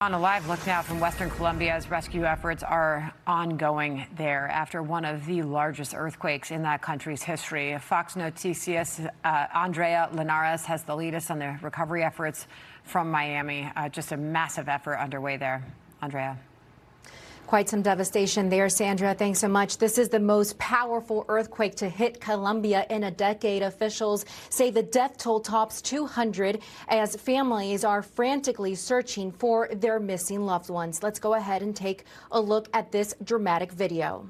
On a live look now from Western Colombia as rescue efforts are ongoing there after one of the largest earthquakes in that country's history. Fox Noticias' Andrea Linares has the latest on the recovery efforts from Miami. Just a massive effort underway there. Andrea. Quite some devastation there, Sandra. Thanks so much. This is the most powerful earthquake to hit Colombia in a decade. Officials say the death toll tops 200 as families are frantically searching for their missing loved ones. Let's go ahead and take a look at this dramatic video.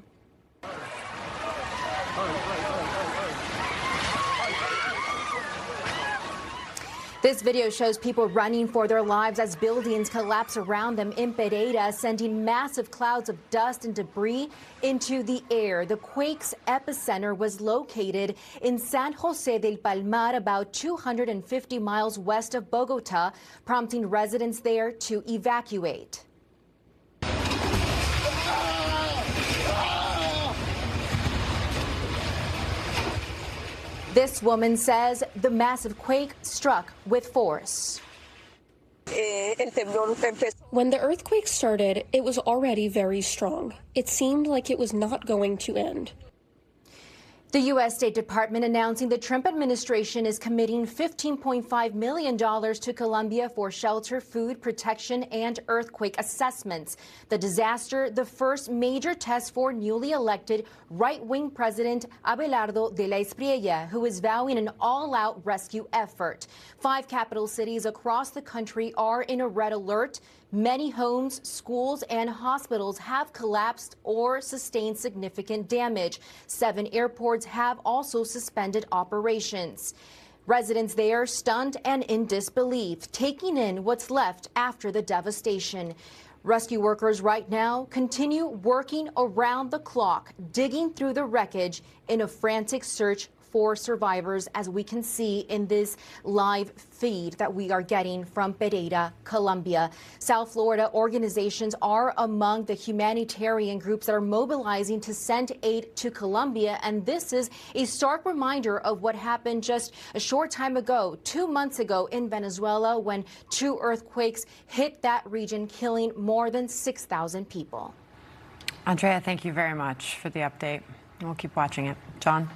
This video shows people running for their lives as buildings collapse around them in Pereira, sending massive clouds of dust and debris into the air. The quake's epicenter was located in San Jose del Palmar, about 250 miles west of Bogota, prompting residents there to evacuate. This woman says the massive quake struck with force. When the earthquake started, it was already very strong. It seemed like it was not going to end. The U.S. State Department announcing the Trump administration is committing $15.5 million to Colombia for shelter, food protection, and earthquake assessments. The disaster, the first major test for newly elected right-wing President Abelardo de la Espriella, who is vowing an all-out rescue effort. 5 capital cities across the country are in a red alert. Many homes, schools, and hospitals have collapsed or sustained significant damage. 7 airports have also suspended operations. Residents there stunned and in disbelief, taking in what's left after the devastation. Rescue workers right now continue working around the clock, digging through the wreckage in a frantic search for survivors, as we can see in this live feed that we are getting from Pereira, Colombia. South Florida organizations are among the humanitarian groups that are mobilizing to send aid to Colombia, and this is a stark reminder of what happened just a short time ago, 2 months ago in Venezuela, when 2 earthquakes hit that region, killing more than 6,000 people. Andrea, thank you very much for the update. We'll keep watching it. John?